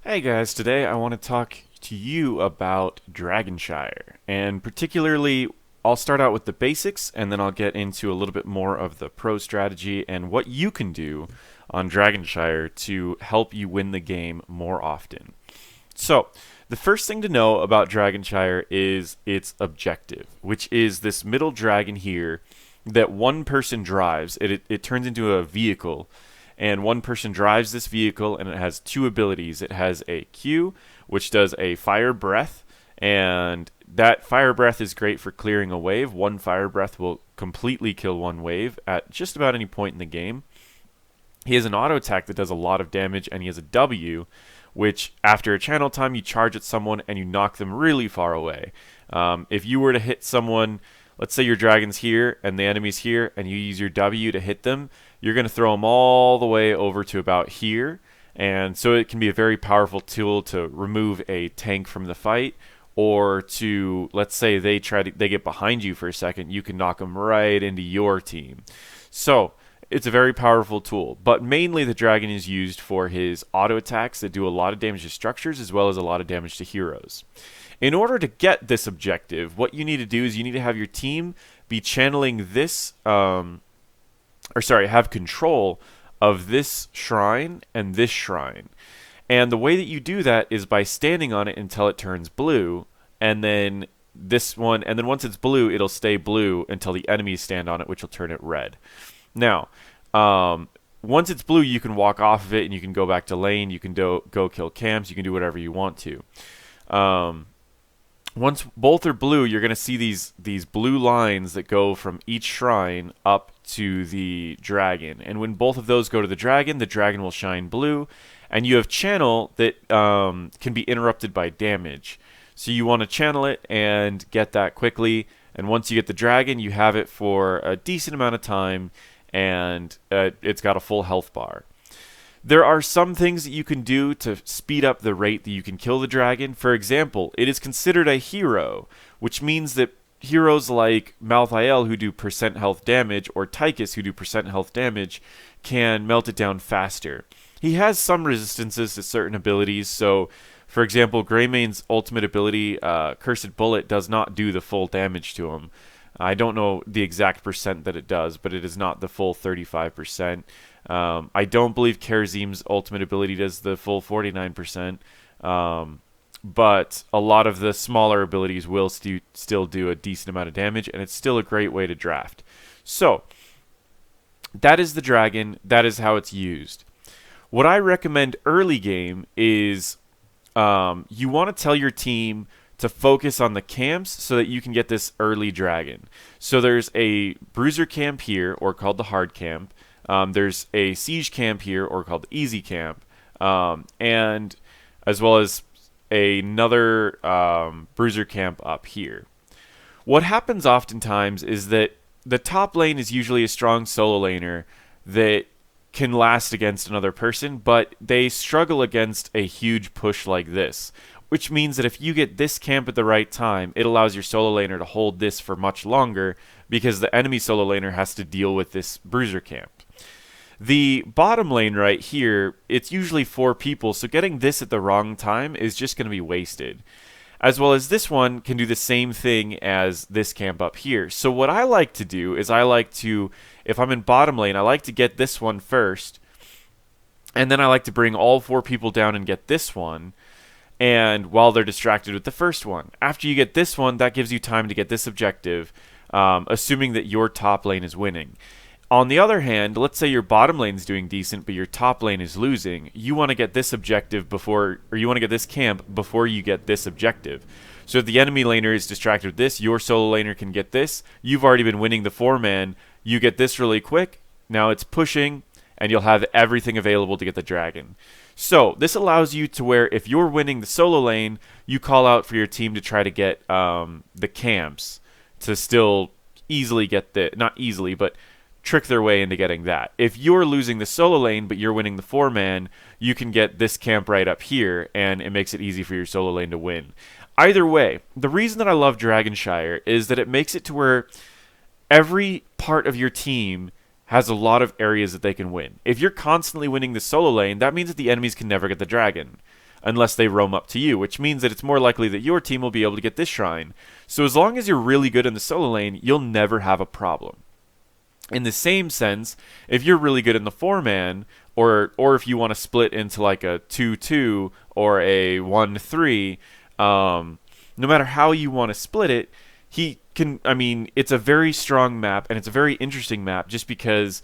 Hey guys, today I want to talk to you about Dragonshire, and particularly I'll start out with the basics and then I'll get into a little bit more of the pro strategy and what you can do on Dragonshire to help you win the game more often. So, the first thing to know about Dragonshire is its objective, which is this middle dragon here that one person drives. It turns into a vehicle, and one person drives this vehicle, and it has two abilities. It has a Q, which does a fire breath, and that fire breath is great for clearing a wave. One fire breath will completely kill one wave at just about any point in the game. He has an auto attack that does a lot of damage, and he has a W, which after a channel time, you charge at someone and you knock them really far away. If you were to hit someone, let's say your dragon's here and the enemy's here, and you use your W to hit them, you're going to throw them all the way over to about here. And so it can be a very powerful tool to remove a tank from the fight, or to, let's say they get behind you for a second, you can knock them right into your team. So it's a very powerful tool, but mainly the dragon is used for his auto attacks that do a lot of damage to structures as well as a lot of damage to heroes. In order to get this objective, what you need to do is you need to have your team be channeling this, have control of this shrine and this shrine. And the way that you do that is by standing on it until it turns blue, and then once it's blue, it'll stay blue until the enemies stand on it, which will turn it red. Now, once it's blue, you can walk off of it and you can go back to lane. You can go kill camps. You can do whatever you want to. Once both are blue, you're going to see these blue lines that go from each shrine up to the dragon. And when both of those go to the dragon will shine blue. And you have channel that can be interrupted by damage. So you want to channel it and get that quickly. And once you get the dragon, you have it for a decent amount of time, and it's got a full health bar. There are some things that you can do to speed up the rate that you can kill the dragon. For example, it is considered a hero, which means that heroes like Malthael, who do percent health damage, or Tychus, who do percent health damage, can melt it down faster. He has some resistances to certain abilities, so for example, Greymane's ultimate ability, Cursed Bullet, does not do the full damage to him. I don't know the exact percent that it does, but it is not the full 35%. I don't believe Karazim's ultimate ability does the full 49%. But a lot of the smaller abilities will still do a decent amount of damage, and it's still a great way to draft. So, that is the dragon. That is how it's used. What I recommend early game is you want to tell your team to focus on the camps so that you can get this early dragon. So there's a bruiser camp here, or called the hard camp. There's a siege camp here, or called the easy camp. And as well as another bruiser camp up here. What happens oftentimes is that the top lane is usually a strong solo laner that can last against another person, but they struggle against a huge push like this, which means that if you get this camp at the right time, it allows your solo laner to hold this for much longer because the enemy solo laner has to deal with this bruiser camp. The bottom lane right here, it's usually 4 people, so getting this at the wrong time is just going to be wasted. As well as this one can do the same thing as this camp up here. So what I like to do is if I'm in bottom lane, I like to get this one first, and then I like to bring all 4 people down and get this one, and while they're distracted with the first one. After you get this one, that gives you time to get this objective, assuming that your top lane is winning. On the other hand, let's say your bottom lane is doing decent, but your top lane is losing. You want to get this objective you want to get this camp before you get this objective. So if the enemy laner is distracted with this, your solo laner can get this. You've already been winning the 4-man. You get this really quick. Now it's pushing, and you'll have everything available to get the dragon. So this allows you to where if you're winning the solo lane, you call out for your team to try to get the camps to still easily get not easily, but trick their way into getting that. If you're losing the solo lane but you're winning the 4-man, you can get this camp right up here, and it makes it easy for your solo lane to win. Either way, the reason that I love Dragonshire is that it makes it to where every part of your team has a lot of areas that they can win. If you're constantly winning the solo lane, that means that the enemies can never get the dragon. unless they roam up to you, which means that it's more likely that your team will be able to get this shrine. So as long as you're really good in the solo lane, you'll never have a problem. In the same sense, if you're really good in the 4-man, or if you want to split into like a 2-2 or a 1-3, no matter how you want to split it, it's a very strong map, and it's a very interesting map just because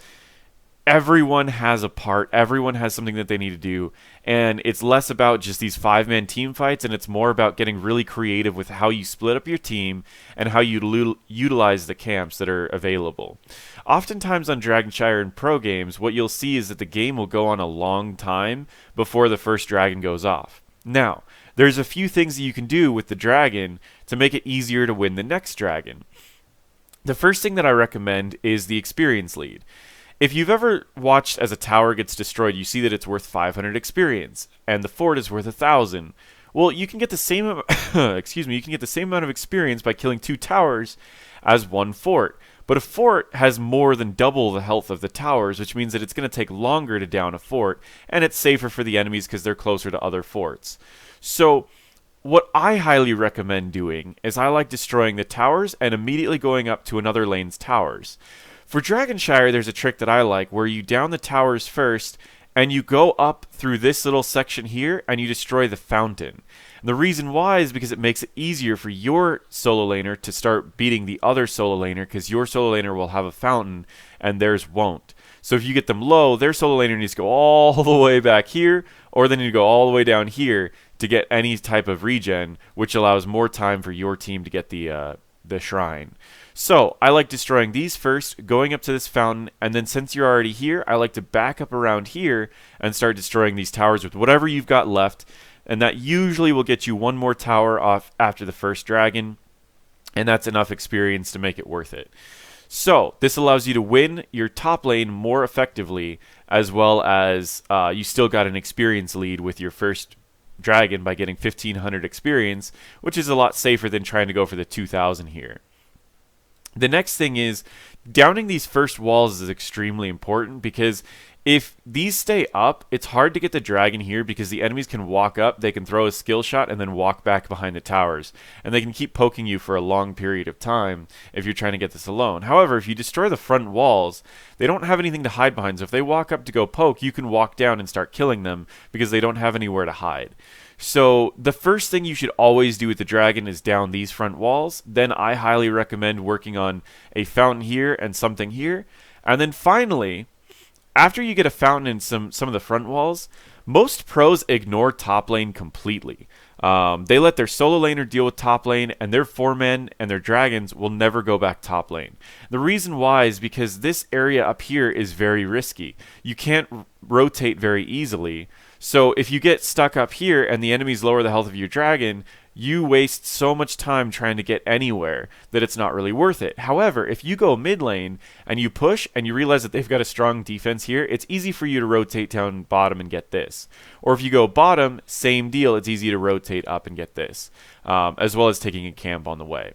everyone has a part, everyone has something that they need to do, and it's less about just these 5-man team fights, and it's more about getting really creative with how you split up your team and how you utilize the camps that are available. Oftentimes on Dragon Shire and pro games, what you'll see is that the game will go on a long time before the first dragon goes off. Now, there's a few things that you can do with the dragon to make it easier to win the next dragon. The first thing that I recommend is the experience lead. If you've ever watched as a tower gets destroyed, you see that it's worth 500 experience, and the fort is worth 1,000. Well, you can get the same you can get the same amount of experience by killing 2 towers as 1 fort. But a fort has more than double the health of the towers, which means that it's going to take longer to down a fort, and it's safer for the enemies because they're closer to other forts. So what I highly recommend doing is I like destroying the towers and immediately going up to another lane's towers. For Dragon Shire, there's a trick that I like where you down the towers first and you go up through this little section here and you destroy the fountain. And the reason why is because it makes it easier for your solo laner to start beating the other solo laner, because your solo laner will have a fountain and theirs won't. So if you get them low, their solo laner needs to go all the way back here, or they need to go all the way down here to get any type of regen, which allows more time for your team to get the shrine. So I like destroying these first, going up to this fountain, and then since you're already here, I like to back up around here and start destroying these towers with whatever you've got left, and that usually will get you one more tower off after the first dragon, and that's enough experience to make it worth it. So this allows you to win your top lane more effectively, as well as you still got an experience lead with your first dragon by getting 1,500 experience, which is a lot safer than trying to go for the 2,000 here. The next thing is, downing these first walls is extremely important, because if these stay up, it's hard to get the dragon here because the enemies can walk up, they can throw a skill shot, and then walk back behind the towers. And they can keep poking you for a long period of time if you're trying to get this alone. However, if you destroy the front walls, they don't have anything to hide behind. So if they walk up to go poke, you can walk down and start killing them because they don't have anywhere to hide. So the first thing you should always do with the dragon is down these front walls. Then I highly recommend working on a fountain here and something here. And then finally, after you get a fountain in some of the front walls, most pros ignore top lane completely. They let their solo laner deal with top lane, and their 4-men and their dragons will never go back top lane. The reason why is because this area up here is very risky. You can't rotate very easily. So if you get stuck up here and the enemies lower the health of your dragon, you waste so much time trying to get anywhere that it's not really worth it. However, if you go mid lane and you push and you realize that they've got a strong defense here, it's easy for you to rotate down bottom and get this. Or if you go bottom, same deal, it's easy to rotate up and get this, as well as taking a camp on the way.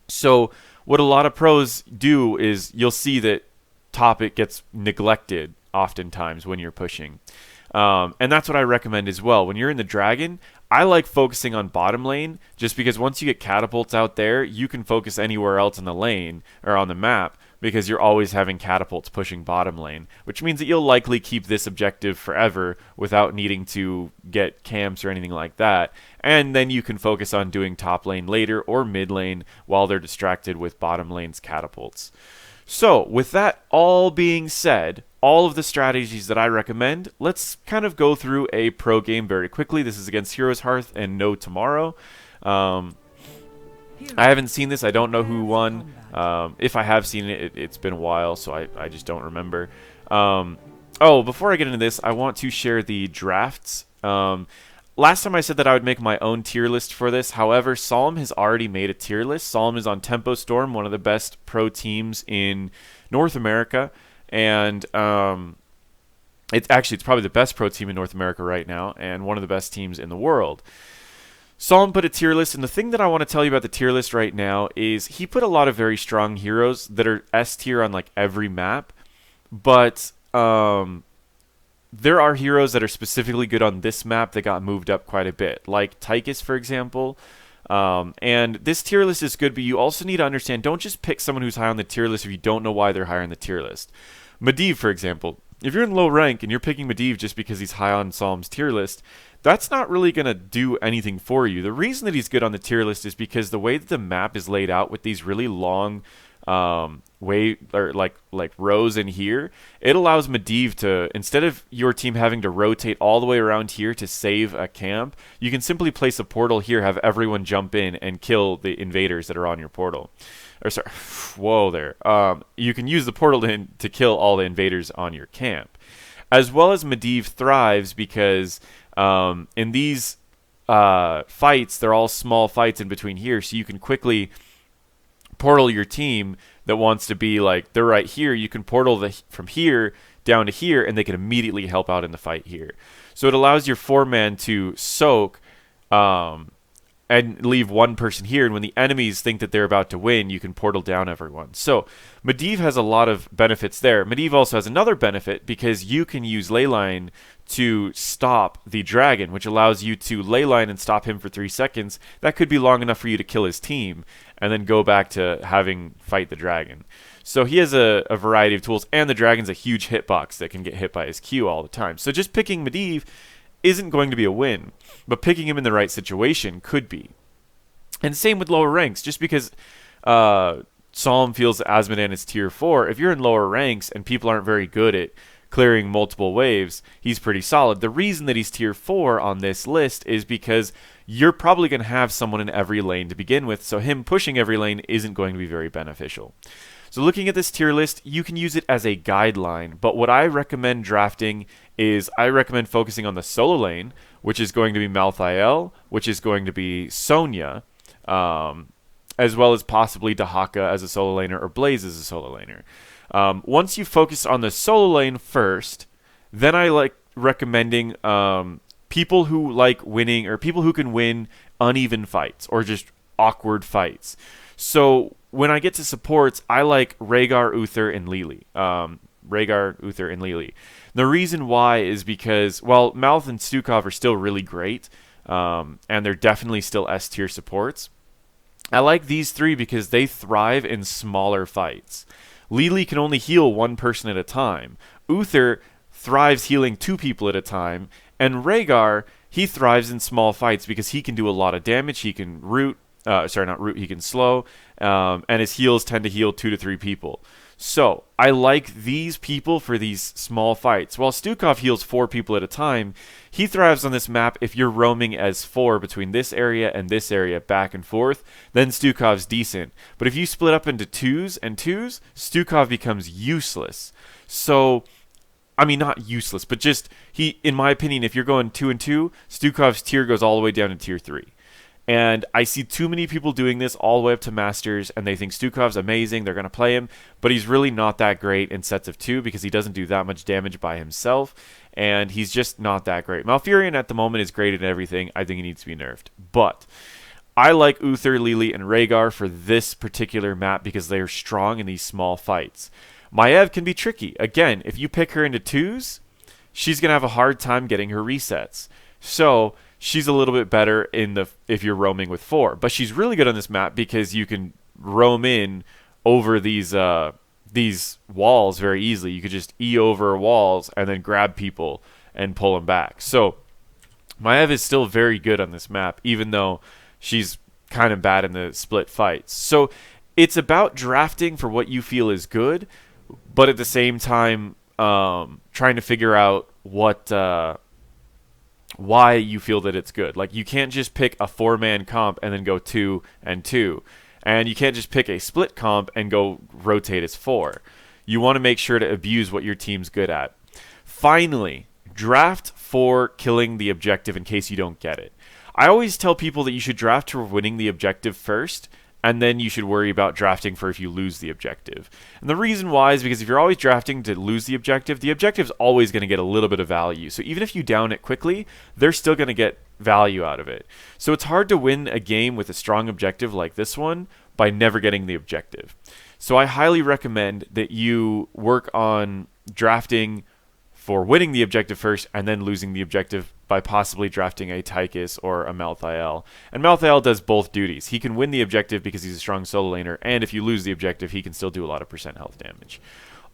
So what a lot of pros do is you'll see that top it gets neglected oftentimes when you're pushing. And that's what I recommend as well. When you're in the dragon, I like focusing on bottom lane, just because once you get catapults out there, you can focus anywhere else in the lane or on the map, because you're always having catapults pushing bottom lane, which means that you'll likely keep this objective forever without needing to get camps or anything like that. And then you can focus on doing top lane later or mid lane while they're distracted with bottom lane's catapults. So with that all being said, all of the strategies that I recommend, let's kind of go through a pro game very quickly. This is against Heroes Hearth and No Tomorrow. I haven't seen this. I don't know who won. If I have seen it, it's been a while, so I just don't remember. Oh, before I get into this, I want to share the drafts. Last time I said that I would make my own tier list for this. However, Solemn has already made a tier list. Solemn is on Tempo Storm, one of the best pro teams in North America. And it's probably the best pro team in North America right now, and one of the best teams in the world. Solemn put a tier list, and the thing that I want to tell you about the tier list right now is he put a lot of very strong heroes that are S tier on like every map, but there are heroes that are specifically good on this map that got moved up quite a bit, like Tychus, for example. And this tier list is good, but you also need to understand, don't just pick someone who's high on the tier list if you don't know why they're higher on the tier list. Medivh, for example, if you're in low rank and you're picking Medivh just because he's high on Psalm's tier list, that's not really going to do anything for you. The reason that he's good on the tier list is because the way that the map is laid out with these really long like rows in here, it allows Medivh to, instead of your team having to rotate all the way around here to save a camp, you can simply place a portal here, have everyone jump in and kill the invaders that are on your portal. Or sorry, whoa there. You can use the portal to kill all the invaders on your camp. As well as Medivh thrives because in these fights, they're all small fights in between here, so you can quickly portal your team that wants to be like, they're right here. You can portal from here down to here, and they can immediately help out in the fight here. So it allows your 4-man to soak and leave one person here, and when the enemies think that they're about to win, you can portal down everyone. So Medivh has a lot of benefits there. Medivh also has another benefit because you can use Leyline to stop the dragon, which allows you to Leyline and stop him for 3 seconds. That could be long enough for you to kill his team and then go back to having fight the dragon. So he has a variety of tools, and the dragon's a huge hitbox that can get hit by his Q all the time. So just picking Medivh isn't going to be a win, but picking him in the right situation could be. And same with lower ranks. Just because Psalm feels that Azmodan is tier 4, if you're in lower ranks and people aren't very good at clearing multiple waves, he's pretty solid. The reason that he's tier 4 on this list is because you're probably going to have someone in every lane to begin with, so him pushing every lane isn't going to be very beneficial. So looking at this tier list, you can use it as a guideline, but what I recommend drafting is I recommend focusing on the solo lane, which is going to be Malthael, which is going to be Sonya, as well as possibly Dahaka as a solo laner or Blaze as a solo laner. Once you focus on the solo lane first, then I like recommending people who like winning, or people who can win uneven fights or just awkward fights. So when I get to supports, I like Rhaegar, Uther, and Lily. The reason why is because, well, Malth and Stukov are still really great, and they're definitely still S tier supports. I like these three because they thrive in smaller fights. Lily can only heal one person at a time. Uther thrives healing 2 people at a time. And Rhaegar, he thrives in small fights because he can do a lot of damage. He can he can slow, and his heals tend to heal 2 to 3 people. So I like these people for these small fights. While Stukov heals 4 people at a time, he thrives on this map if you're roaming as 4 between this area and this area back and forth, then Stukov's decent. But if you split up into 2s and 2s, Stukov becomes useless. So, I mean, not useless, but just, in my opinion, if you're going 2 and 2, Stukov's tier goes all the way down to tier 3. And I see too many people doing this all the way up to Masters, and they think Stukov's amazing, they're going to play him, but he's really not that great in sets of 2 because he doesn't do that much damage by himself, and he's just not that great. Malfurion at the moment is great at everything. I think he needs to be nerfed. But I like Uther, Lily, and Rhaegar for this particular map because they are strong in these small fights. Maiev can be tricky. Again, if you pick her into 2s, she's going to have a hard time getting her resets. So she's a little bit better if you're roaming with 4. But she's really good on this map because you can roam in over these walls very easily. You could just E over walls and then grab people and pull them back. So Maiev is still very good on this map, even though she's kind of bad in the split fights. So it's about drafting for what you feel is good, but at the same time trying to figure out why you feel that it's good. Like, you can't just pick a 4-man comp and then go 2 and 2. And you can't just pick a split comp and go rotate as 4. You want to make sure to abuse what your team's good at. Finally, draft for killing the objective in case you don't get it. I always tell people that you should draft for winning the objective first, and then you should worry about drafting for if you lose the objective. And the reason why is because if you're always drafting to lose the objective's always going to get a little bit of value. So even if you down it quickly, they're still going to get value out of it. So it's hard to win a game with a strong objective like this one by never getting the objective. So I highly recommend that you work on drafting for winning the objective first and then losing the objective by possibly drafting a Tychus or a Malthael. And Malthael does both duties. He can win the objective because he's a strong solo laner, and if you lose the objective, he can still do a lot of % health damage.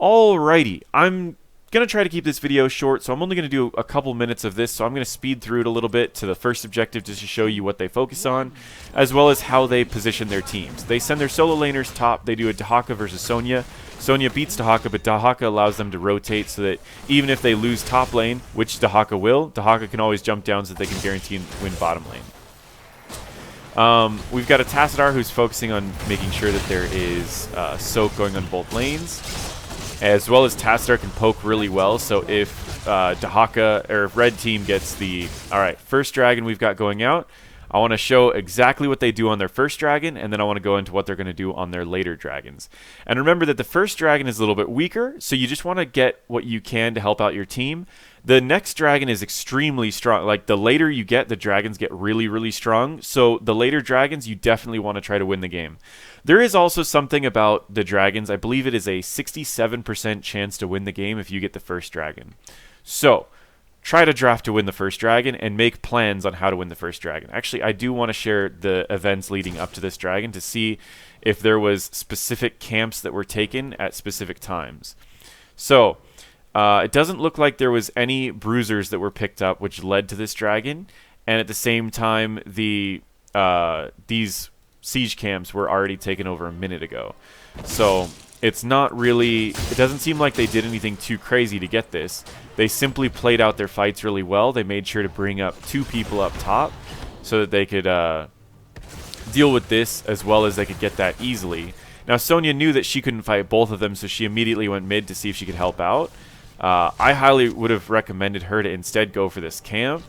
Alrighty, I'm going to try to keep this video short, so I'm only going to do a couple minutes of this, so I'm going to speed through it a little bit to the first objective just to show you what they focus on, as well as how they position their teams. They send their solo laners top. They do a Dahaka versus Sonya. Sonya beats Dahaka, but Dahaka allows them to rotate so that even if they lose top lane, which Dahaka will, Dahaka can always jump down so that they can guarantee and win bottom lane. We've got a Tassadar who's focusing on making sure that there is soak going on both lanes, as well as Tassadar can poke really well. So if Dahaka or if red team gets the first dragon we've got going out, I want to show exactly what they do on their first dragon, and then I want to go into what they're going to do on their later dragons. And remember that the first dragon is a little bit weaker, so you just want to get what you can to help out your team. The next dragon is extremely strong. Like, the later you get, the dragons get really, really strong. So the later dragons, you definitely want to try to win the game. There is also something about the dragons. I believe it is a 67% chance to win the game if you get the first dragon. So try to draft to win the first dragon and make plans on how to win the first dragon. Actually, I do want to share the events leading up to this dragon to see if there was specific camps that were taken at specific times. So it doesn't look like there was any bruisers that were picked up which led to this dragon, and at the same time these siege camps were already taken over a minute ago. So it's not really, it doesn't seem like they did anything too crazy to get this. They simply played out their fights really well. They made sure to bring up 2 people up top so that they could deal with this as well as they could get that easily. Now Sonya knew that she couldn't fight both of them, so she immediately went mid to see if she could help out. I highly would have recommended her to instead go for this camp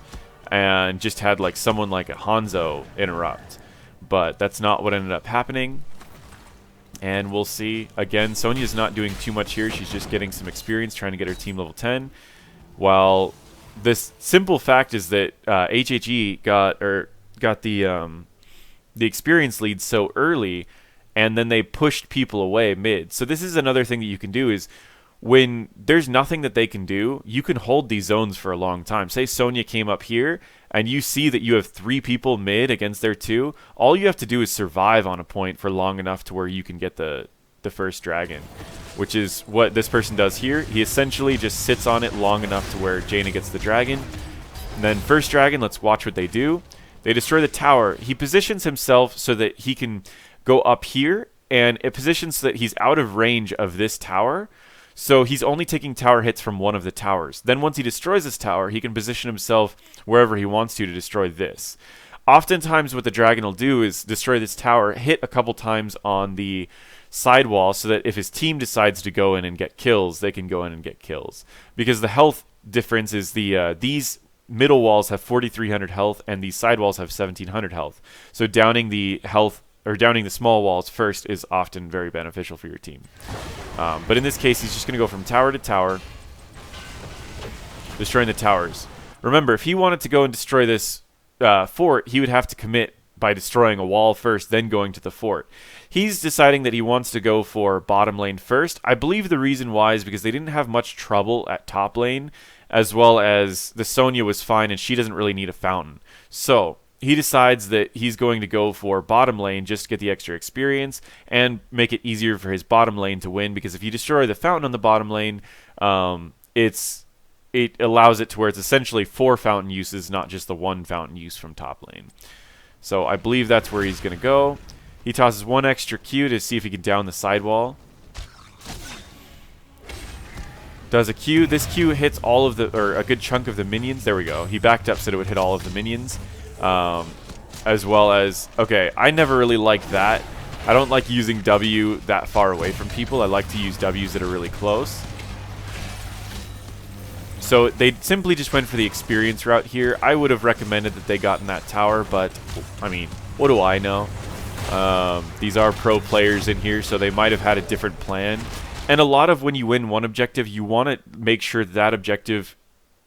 and just had like someone like a Hanzo interrupt. But that's not what ended up happening. And we'll see. Again, Sonya's not doing too much here. She's just getting some experience, trying to get her team level 10. While this simple fact is that HHE got the experience lead so early, and then they pushed people away mid. So this is another thing that you can do is when there's nothing that they can do, you can hold these zones for a long time. Say Sonya came up here, and you see that you have 3 people mid against their 2. All you have to do is survive on a point for long enough to where you can get the first dragon, which is what this person does here. He essentially just sits on it long enough to where Jaina gets the dragon. And then first dragon, let's watch what they do. They destroy the tower. He positions himself so that he can go up here, and it positions so that he's out of range of this tower. So he's only taking tower hits from one of the towers. Then once he destroys this tower, he can position himself wherever he wants to destroy this. Oftentimes what the dragon will do is destroy this tower, hit a couple times on the side wall so that if his team decides to go in and get kills, they can go in and get kills. Because the health difference is these middle walls have 4,300 health and these side walls have 1,700 health. So downing the health or downing the small walls first is often very beneficial for your team. But in this case, he's just going to go from tower to tower, destroying the towers. Remember, if he wanted to go and destroy this fort, he would have to commit by destroying a wall first, then going to the fort. He's deciding that he wants to go for bottom lane first. I believe the reason why is because they didn't have much trouble at top lane, as well as the Sonya was fine and she doesn't really need a fountain. So he decides that he's going to go for bottom lane just to get the extra experience and make it easier for his bottom lane to win, because if you destroy the fountain on the bottom lane, it allows it to where it's essentially 4 fountain uses, not just the 1 fountain use from top lane. So I believe that's where he's going to go. He tosses 1 extra Q to see if he can down the sidewall. Does a Q. This Q hits all of the, or a good chunk of the minions. There we go. He backed up so that it would hit all of the minions. As well as, okay, I never really liked that. I don't like using W that far away from people. I like to use Ws that are really close. So they simply just went for the experience route here. I would have recommended that they got in that tower, but, I mean, what do I know? These are pro players in here, so they might have had a different plan. And a lot of when you win one objective, you want to make sure that objective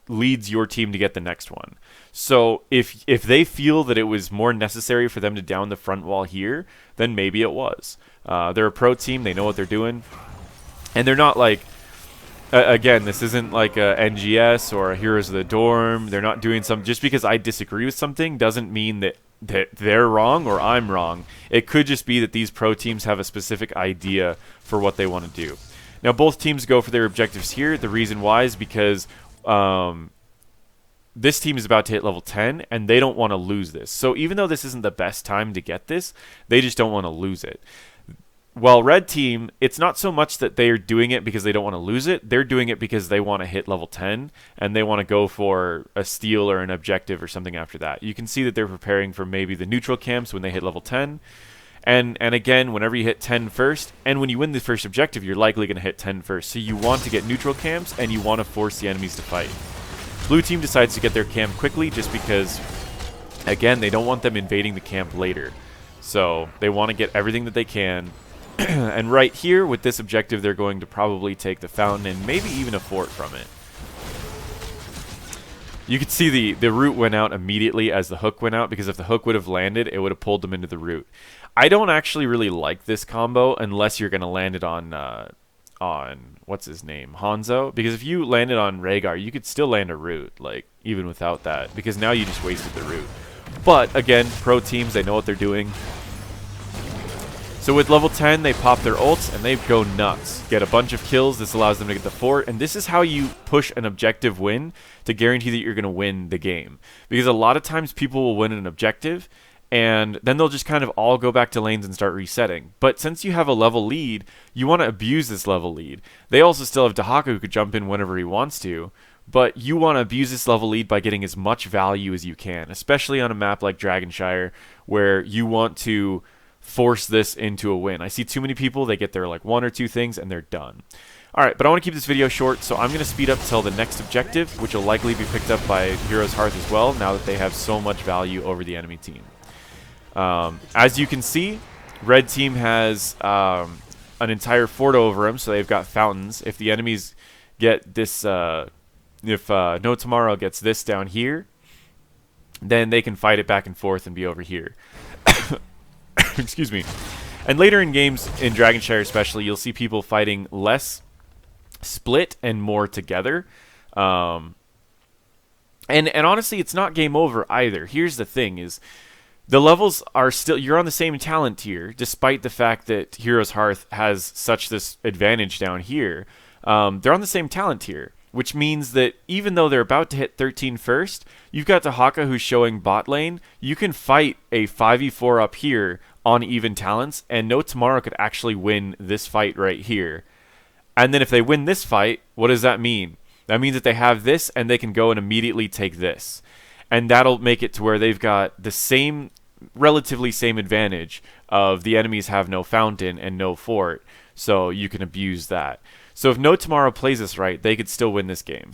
leads your team to get the next one. So if they feel that it was more necessary for them to down the front wall here, then maybe it was. They're a pro team. They know what they're doing. And they're not like... again, this isn't like a NGS or a Heroes of the Dorm. They're not doing some just because I disagree with something doesn't mean that they're wrong or I'm wrong. It could just be that these pro teams have a specific idea for what they want to do. Now, both teams go for their objectives here. The reason why is because this team is about to hit level 10, and they don't want to lose this. So even though this isn't the best time to get this, they just don't want to lose it. While red team, it's not so much that they're doing it because they don't want to lose it. They're doing it because they want to hit level 10, and they want to go for a steal or an objective or something after that. You can see that they're preparing for maybe the neutral camps when they hit level 10. And again, whenever you hit 10 first, and when you win the first objective, you're likely going to hit 10 first. So you want to get neutral camps, and you want to force the enemies to fight. Blue team decides to get their camp quickly just because, again, they don't want them invading the camp later. So they want to get everything that they can. And right here, with this objective, they're going to probably take the fountain and maybe even a fort from it. You could see the root went out immediately as the hook went out, because if the hook would have landed, it would have pulled them into the root. I don't actually really like this combo unless you're going to land it on what's his name, Hanzo, because if you landed on Rhaegar, you could still land a root, like, even without that, because now you just wasted the root. But again, pro teams, they know what they're doing. So with level 10, they pop their ults, and they go nuts. Get a bunch of kills. This allows them to get the fort, and this is how you push an objective win to guarantee that you're going to win the game. Because a lot of times people will win an objective, and then they'll just kind of all go back to lanes and start resetting. But since you have a level lead, you want to abuse this level lead. They also still have Dahaka who could jump in whenever he wants to, but you want to abuse this level lead by getting as much value as you can, especially on a map like Dragonshire, where you want to force this into a win. I see too many people, they get their like 1 or 2 things and they're done. Alright, but I want to keep this video short, so I'm going to speed up till the next objective, which will likely be picked up by Heroes Hearth as well, now that they have so much value over the enemy team. As you can see, red team has an entire fort over them, so they've got fountains. If the enemies get this, if No Tomorrow gets this down here, then they can fight it back and forth and be over here. Excuse me. And later in games, in Dragonshire especially, you'll see people fighting less split and more together. And honestly, it's not game over either. Here's the thing is, the levels are still, you're on the same talent tier, despite the fact that Heroes Hearth has such this advantage down here. They're on the same talent tier, which means that even though they're about to hit 13 first, you've got Dahaka who's showing bot lane. You can fight a 5v4 up here on even talents, and No Tomorrow could actually win this fight right here. And then if they win this fight, what does that mean? That means that they have this, and they can go and immediately take this. And that'll make it to where they've got the same, relatively same advantage of the enemies have no fountain and no fort, so you can abuse that. So if No Tomorrow plays this right, they could still win this game.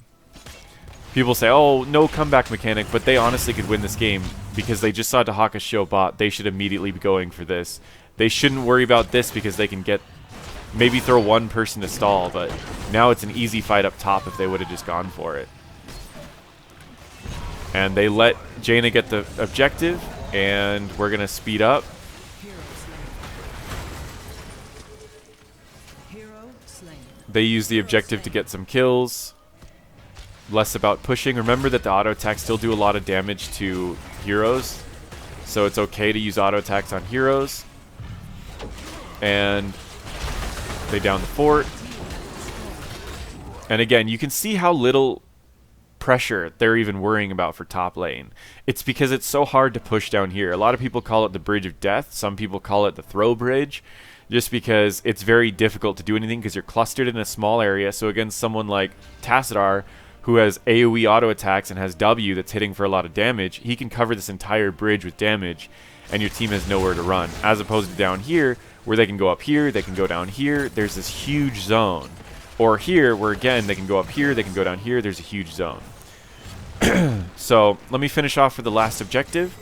People say, oh, no comeback mechanic, but they honestly could win this game because they just saw Dahaka show bot. They should immediately be going for this. They shouldn't worry about this because they can get, maybe throw one person to stall, but now it's an easy fight up top if they would have just gone for it. And they let Jaina get the objective, and we're going to speed up. They use the objective to get some kills. Less about pushing. Remember that the auto attacks still do a lot of damage to heroes, so it's okay to use auto attacks on heroes. And they down the fort. And again, you can see how little pressure they're even worrying about for top lane. It's because it's so hard to push down here. A lot of people call it the Bridge of Death. Some people call it the Throw Bridge, just because it's very difficult to do anything because you're clustered in a small area. So against someone like Tassadar, who has AoE auto attacks and has W that's hitting for a lot of damage, he can cover this entire bridge with damage, and your team has nowhere to run. As opposed to down here, where they can go up here, they can go down here, there's this huge zone. Or here, where again, they can go up here, they can go down here, there's a huge zone. So, let me finish off for the last objective.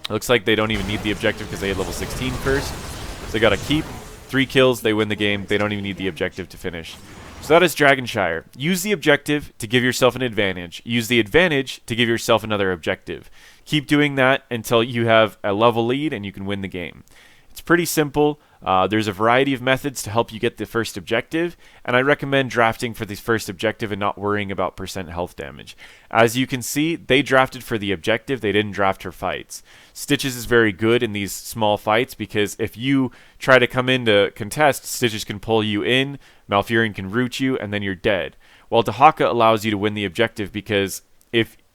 Looks like they don't even need the objective because they hit level 16 first. So they gotta keep 3 kills, they win the game, they don't even need the objective to finish. So that is Dragonshire. Use the objective to give yourself an advantage. Use the advantage to give yourself another objective. Keep doing that until you have a level lead and you can win the game. It's pretty simple. There's a variety of methods to help you get the first objective, and I recommend drafting for the first objective and not worrying about percent health damage. As you can see, they drafted for the objective, they didn't draft her fights. Stitches is very good in these small fights because if you try to come in to contest, Stitches can pull you in, Malfurion can root you, and then you're dead. While Dahaka allows you to win the objective because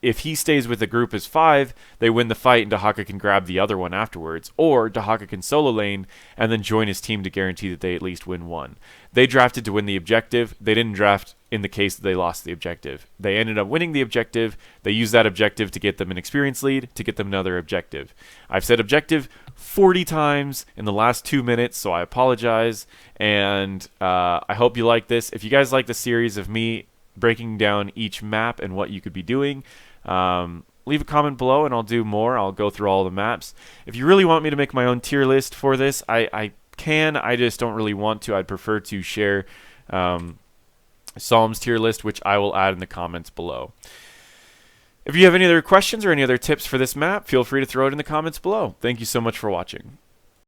if he stays with the group as 5, they win the fight and Dahaka can grab the other one afterwards. Or Dahaka can solo lane and then join his team to guarantee that they at least win one. They drafted to win the objective. They didn't draft in the case that they lost the objective. They ended up winning the objective. They used that objective to get them an experience lead, to get them another objective. I've said objective 40 times in the last 2 minutes, so I apologize. And I hope you like this. If you guys like the series of me breaking down each map and what you could be doing, leave a comment below and I'll do more. I'll go through all the maps. If you really want me to make my own tier list for this, I can. I just don't really want to. I'd prefer to share Psalm's tier list, which I will add in the comments below. If you have any other questions or any other tips for this map, feel free to throw it in the comments below. Thank you so much for watching.